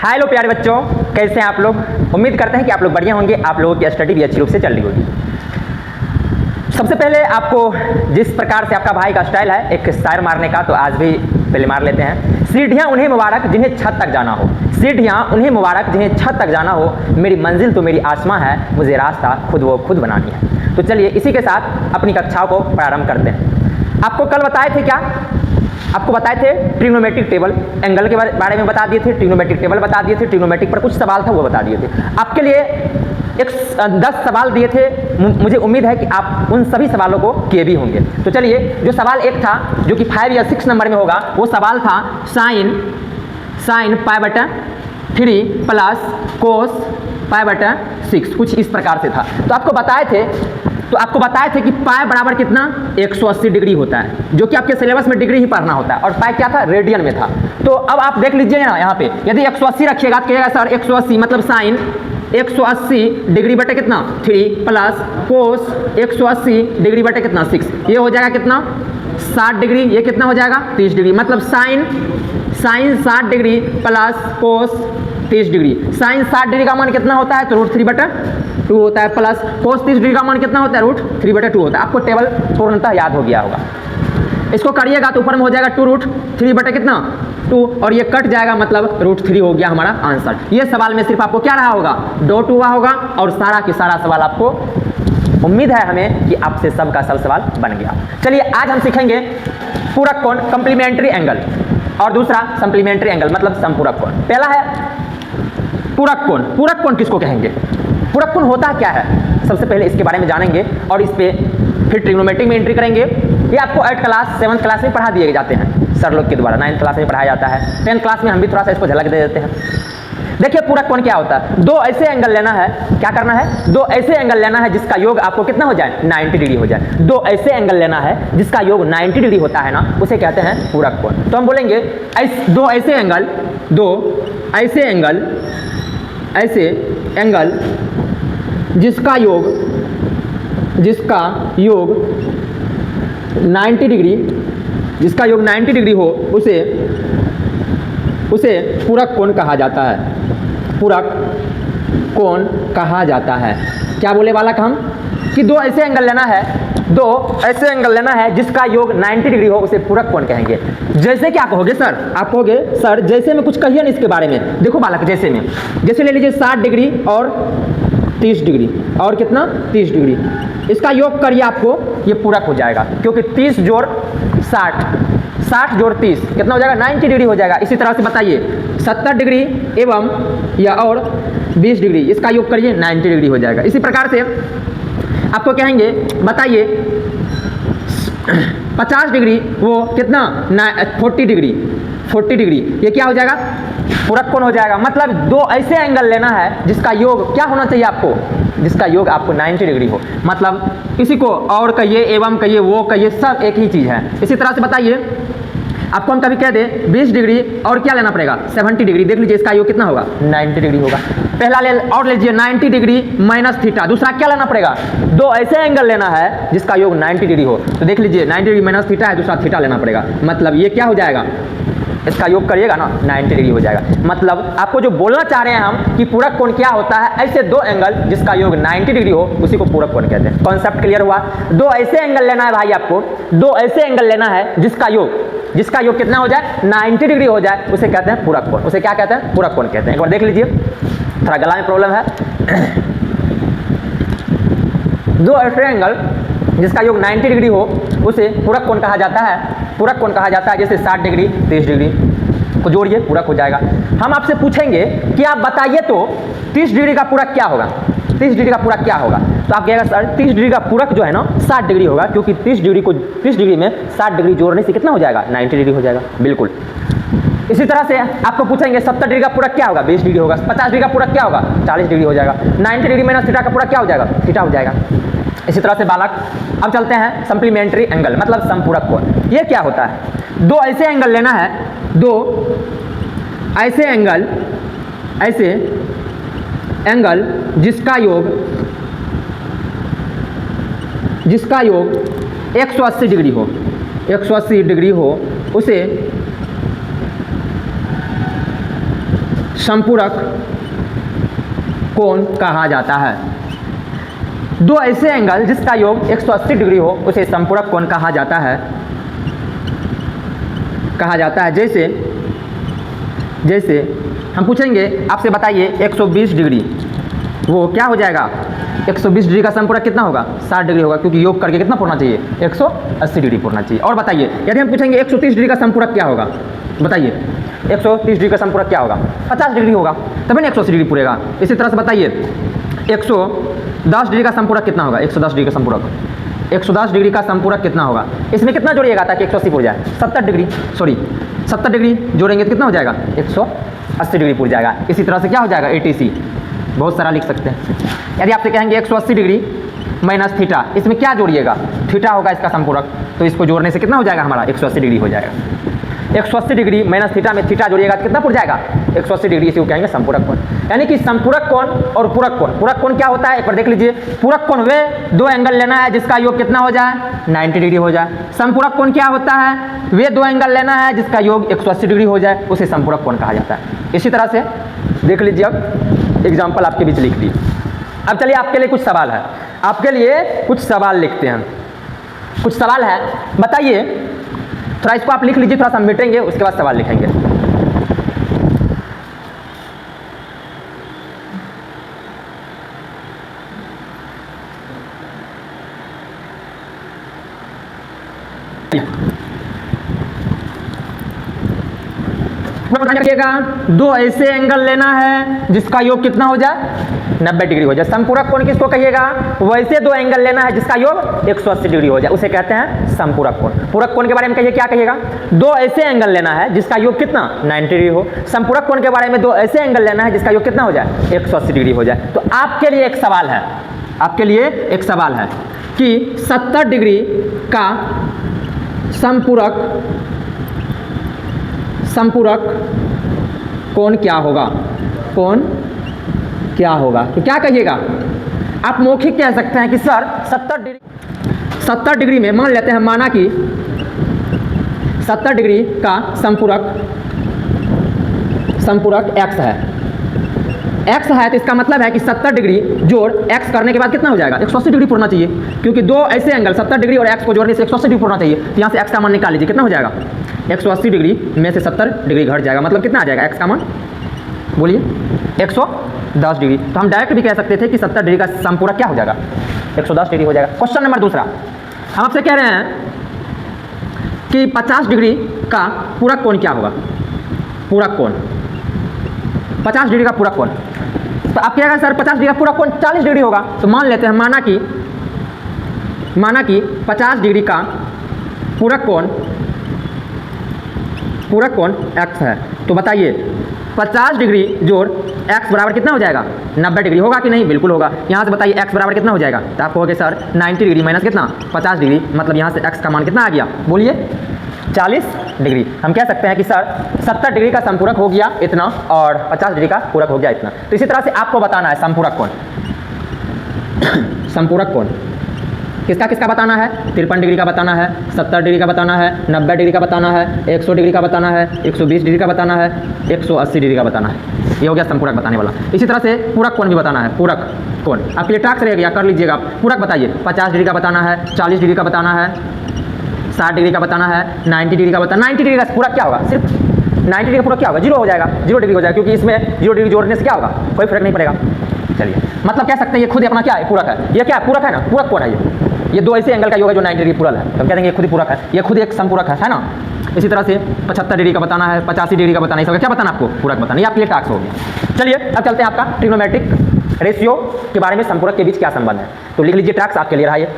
Hello प्यारे बच्चों, कैसे हैं आप लोग। उम्मीद करते हैं कि आप लोग बढ़िया होंगे। आप लोगों की स्टडी भी अच्छी रूप से चल रही होगी। सबसे पहले आपको जिस प्रकार से आपका भाई का स्टाइल है एक शायर मारने का, तो आज भी पहले मार लेते हैं। सीढ़ियाँ उन्हें मुबारक जिन्हें छत तक जाना हो, सीढ़ियाँ उन्हें मुबारक जिन्हें छत तक जाना हो, मेरी मंजिल तो मेरी आसमां है, मुझे रास्ता खुद वो खुद बनानी है। तो चलिए इसी के साथ अपनी कक्षाओं को प्रारंभ करते हैं। आपको कल बताए थे क्या, आपको बताए थे ट्रिग्नोमेट्रिक टेबल, एंगल के बारे में बता दिए थे, ट्रिग्नोमेट्रिक टेबल बता दिए थे, ट्रिग्नोमेट्रिक पर कुछ सवाल था वो बता दिए थे। आपके लिए 10 सवाल दिए थे, मुझे उम्मीद है कि आप उन सभी सवालों को किए भी होंगे। तो चलिए, जो सवाल एक था जो कि 5 या 6 नंबर में होगा, वो सवाल था साइन π/3 प्लस कोस π/6, कुछ इस प्रकार से था। तो आपको बताए थे कि पाई बराबर कितना 180 डिग्री होता है, जो कि आपके सिलेबस में डिग्री ही पढ़ना होता है, और पाई क्या था, रेडियन में था। तो अब आप देख लीजिए ना, यहाँ पे यदि 180 रखिएगा तो कहिएगा सर 180 मतलब साइन 180 डिग्री बटे कितना 3 प्लस कोस 180 डिग्री बटे कितना 6, ये हो जाएगा कितना 60 डिग्री, ये कितना हो जाएगा 30 डिग्री। मतलब sine 60 degree plus cos 30 degree. Sine 60 degree का मान कितना होता है, तो √3/2 होता है, प्लस कोस 30 डिग्री का मान कितना होता है, √3/2 होता है। आपको टेबल पूर्णतः याद हो गया होगा। इसको करिएगा तो ऊपर में हो जाएगा 2√3/2, और ये कट जाएगा, मतलब √3 हो गया हमारा आंसर। ये सवाल में सिर्फ आपको क्या रहा होगा, डॉट हुआ होगा, और सारा के सारा सवाल आपको उम्मीद है हमें कि आपसे सबका सब सवाल बन गया। चलिए आज हम सीखेंगे पूरक कोण, कंप्लीमेंट्री एंगल, और दूसरा सप्लीमेंट्री एंगल मतलब समपूरक कोण। पहला है पूरक कोण। पूरक कोण किसको कहेंगे, पूरक कोण होता क्या है, सबसे पहले इसके बारे में जानेंगे, और इस पे फिर ट्रिग्नोमेट्री में एंट्री करेंगे। ये आपको 8th क्लास 7th क्लास में पढ़ा दिए जाते हैं सर लोग के द्वारा, 9th क्लास में पढ़ाया जाता है, 10th क्लास में हम भी थोड़ा सा इसको झलक दे देते हैं। देखिए पूरक कोण क्या होता है, दो ऐसे एंगल लेना है, क्या करना है, दो ऐसे एंगल लेना है जिसका योग आपको कितना हो जाए 90 डिग्री हो जाए। दो ऐसे एंगल लेना है जिसका योग 90 डिग्री होता है ना, उसे कहते हैं पूरक कोण। तो हम बोलेंगे दो ऐसे एंगल जिसका योग 90 डिग्री हो, उसे पूरक कोण कहा जाता है। पूरक कोण कहा जाता है। क्या बोले बालक हम, कि दो ऐसे एंगल लेना है जिसका योग 90 डिग्री हो, उसे पूरक कोण कहेंगे। जैसे क्या कहोगे सर, आप कहोगे सर जैसे में कुछ कहिए ना इसके बारे में। देखो बालक, जैसे ले लीजिए 60 डिग्री और 30 डिग्री, और कितना 30 डिग्री, इसका योग करिए, आपको ये पूरक हो जाएगा, क्योंकि 30 जोड़ 60 जोड़ 30 कितना हो जाएगा 90 डिग्री हो जाएगा। इसी तरह से बताइए 70 डिग्री एवं या और 20 डिग्री, इसका योग करिए 90 डिग्री हो जाएगा। इसी प्रकार से आपको कहेंगे, बताइए 50 डिग्री वो कितना 40 डिग्री, ये क्या हो जाएगा पूरक कोण हो जाएगा। मतलब दो ऐसे एंगल लेना है जिसका योग क्या होना चाहिए आपको, जिसका योग आपको 90 डिग्री हो। मतलब किसी को और कहिए, एवं कहिए, वो कहिए, सब एक ही चीज़ है। इसी तरह से बताइए, आपको हम कभी कह दे 20 डिग्री और क्या लेना पड़ेगा 70 डिग्री, देख लीजिए इसका योग कितना होगा 90 डिग्री होगा। पहला और लीजिए 90 डिग्री माइनस थीटा, दूसरा क्या लेना पड़ेगा, दो ऐसे एंगल लेना है जिसका योग 90 डिग्री हो, तो देख लीजिए 90 डिग्री माइनस थीटा है, दूसरा थीटा लेना पड़ेगा। मतलब ये क्या हो जाएगा, इसका योग करिएगा ना 90 डिग्री हो जाएगा। मतलब आपको जो बोलना चाह रहे हैं हम कि पूरक कोण क्या होता है, ऐसे दो एंगल जिसका योग 90 डिग्री हो उसी को पूरक कोण कहते हैं। कॉन्सेप्ट क्लियर हुआ। दो ऐसे एंगल लेना है भाई, आपको दो ऐसे एंगल लेना है जिसका योग कितना हो जाए 90 डिग्री हो जाए, उसे कहते हैं पूरक कोण। उसे क्या कहते हैं, पूरक कोण कहते हैं। एक बार देख लीजिए, थोड़ा गला में प्रॉब्लम है। दो ऐसे एंगल जिसका योग 90 डिग्री हो उसे पूरक कोण कहा जाता है। पूरक कोण कहा जाता है, जैसे 60 डिग्री 30 डिग्री को जोड़िए पूरक हो जाएगा। हम आपसे पूछेंगे कि आप बताइए तो 30 डिग्री का पूरक क्या होगा, 30 डिग्री का पूरक क्या होगा, तो आप कहेगा सर 30 डिग्री का पूरक जो है ना 60 डिग्री होगा, क्योंकि 30 डिग्री में 60 डिग्री जोड़ने से कितना हो जाएगा 90 डिग्री हो जाएगा। बिल्कुल। इसी तरह से आपको पूछेंगे 70 डिग्री का पूरक क्या होगा 20 डिग्री होगा, 50 डिग्री का पूरक क्या होगा 40 डिग्री हो जाएगा, 90 डिग्री माइनस थीटा का पूरक क्या हो जाएगा थीटा हो जाएगा। इसी तरह से बालक, अब चलते हैं सप्लीमेंट्री एंगल मतलब समपूरक कोण। ये क्या होता है, दो ऐसे एंगल लेना है, दो ऐसे एंगल जिसका योग 180 डिग्री हो, उसे संपूरक कोण कहा जाता है। दो ऐसे एंगल जिसका योग 180 डिग्री हो उसे संपूरक कोण कहा जाता है। जैसे हम पूछेंगे आपसे, बताइए 120 डिग्री वो क्या हो जाएगा, 120 डिग्री का संपूरक कितना होगा, 60 डिग्री होगा, क्योंकि योग करके कितना पूरना चाहिए, 180 डिग्री पूरना चाहिए। और बताइए यदि हम पूछेंगे 130 डिग्री का संपूरक क्या होगा, बताइए 130 डिग्री का संपूरक क्या होगा, 50 डिग्री होगा, तभी ना 180 डिग्री पूरेगा। इसी तरह से बताइए 110 डिग्री का संपूरक कितना होगा, 110 डिग्री का संपूरक 110 डिग्री का संपूरक कितना होगा, इसमें कितना जोड़िएगा ताकि 180 पूर जाए, 70 डिग्री जोड़ेंगे तो कितना हो जाएगा, 180 डिग्री पूर जाएगा। इसी तरह से क्या हो जाएगा, ATC बहुत सारा लिख सकते हैं। यदि आपसे कहेंगे 180 डिग्री माइनस थीटा, इसमें क्या जोड़िएगा, थीटा होगा इसका संपूरक, तो इसको जोड़ने से कितना हो जाएगा हमारा, 180 डिग्री हो जाएगा। 180 डिग्री माइनस थीटा में थीटा जोड़िएगा तो कितना पूर जाएगा, 180 डिग्री, इसी को कहेंगे संपूरक कोण। यानी कि संपूरक कोण और पूरक कोण। पूरक कोण क्या होता है, एक बार देख लीजिए। पूरक कोण वे दो एंगल लेना है जिसका योग कितना हो जाए, 90 डिग्री हो जाए। संपूरक कोण क्या होता है, वे दो एंगल लेना है जिसका योग 180 डिग्री हो जाए, उसे संपूरक कोण कहा जाता है। इसी तरह से देख लीजिए, अब एग्जाम्पल आपके बीच लिख दी। अब चलिए आपके लिए कुछ सवाल है, आपके लिए कुछ सवाल लिखते हैं। कुछ सवाल है, बताइए, थोड़ा इसको आप लिख लीजिए, थोड़ा सा मिटेंगे उसके बाद सवाल लिखेंगे। रखिएगा, दो ऐसे एंगल लेना है जिसका योग कितना हो जाए, 90 डिग्री हो जाए। संपूरक कोण किसको कहिएगा, वैसे दो एंगल लेना है जिसका योग 180 डिग्री हो जाए, उसे कहते हैं संपूरक कोण। पूरक कोण के बारे में कहिए, क्या कहिएगा, दो ऐसे एंगल लेना है जिसका योग कितना, 90 डिग्री हो। संपूरक कोण के बारे में दो ऐसे एंगल लेना है जिसका योग कितना हो जाए, 180 डिग्री हो जाए। तो आपके लिए एक सवाल है, आपके लिए एक सवाल है कि 70 डिग्री का संपूरक कोण क्या होगा, कोण क्या होगा। तो क्या कहिएगा, आप मौखिक कह सकते हैं कि सर 70 डिग्री में मान लेते हैं, माना कि 70 डिग्री का संपूरक x है। x है तो इसका मतलब है कि 70 डिग्री जोड़ x करने के बाद कितना हो जाएगा, 180 डिग्री पूरना चाहिए, क्योंकि दो ऐसे एंगल 70 डिग्री और x को जोड़ने से 180 डिग्री पूरना चाहिए। तो यहाँ से x का मान निकाल लीजिए, कितना हो जाएगा, 180 डिग्री में से 70 डिग्री घट जाएगा, मतलब कितना आ जाएगा x का मान, बोलिए 110 डिग्री। तो हम डायरेक्ट भी कह सकते थे कि 70 डिग्री का संपूरक क्या हो जाएगा, 110 डिग्री हो जाएगा। क्वेश्चन नंबर दूसरा, हम आपसे कह रहे हैं कि 50 डिग्री का पूरक कोण क्या होगा, पूरक कोण 50 डिग्री का पूरक कोण। तो आप क्या कहें सर 50 डिग्री का पूरक कोण 40 डिग्री होगा। तो मान लेते हैं, माना कि 50 डिग्री का पूरक कोण x है। तो बताइए 50 डिग्री जोड़ x बराबर कितना हो जाएगा, 90 डिग्री होगा कि नहीं, बिल्कुल होगा। यहाँ से बताइए x बराबर कितना हो जाएगा, तो आप कहोगे सर 90 डिग्री माइनस कितना, 50 डिग्री, मतलब यहाँ से x का मान कितना आ गया, बोलिए 40 डिग्री। हम कह सकते हैं कि सर 70 डिग्री का संपूरक हो गया इतना और 50 डिग्री का पूरक हो गया इतना। तो इसी तरह से आपको बताना है संपूरक कोण, संपूरक कोण किसका किसका बताना है, 53 डिग्री का बताना है, 70 डिग्री का बताना है, 90 डिग्री का बताना है, 100 डिग्री का बताना है, 120 डिग्री का बताना है, 180 डिग्री का बताना है। ये हो गया संपूरक बताने वाला। इसी तरह से पूरक कोण भी बताना है, पूरक कोण आपके लिए टास्क रहेगा, कर लीजिएगा आप। पूरक बताइए, 50 डिग्री का बताना है, 40 डिग्री का बताना है, 60 डिग्री का बताना है, 90 डिग्री का बताना। 90 डिग्री का पूरक क्या होगा, सिर्फ 90 डिग्री का पूरक क्या होगा, 0 हो जाएगा, 0 डिग्री हो जाएगा, क्योंकि इसमें 0 डिग्री जोड़ने से क्या होगा, कोई फर्क नहीं पड़ेगा। चलिए, मतलब कह सकते हैं ये खुद अपना क्या है, पूरक है। ये क्या पूरक है ना, पूरक कोण है ये दो ऐसे एंगल का योग है जो 90 डिग्री पूरक है, तो हम कह देंगे ये खुद ही पूरक है, ये खुद एक संपूरक है ना। इसी तरह से 75 डिग्री का बताना है, 85 डिग्री का बताना है, इसका क्या बताना आपको, पूरक बताना। ये आपके लिए टास्क हो गया। चलिए अब चलते हैं आपका ट्रिग्नोमेट्रिक रेशियो के बारे में संपूरक के बीच क्या संबंध है। तो लिख लीजिए, टास्क आपके लिए रहा है।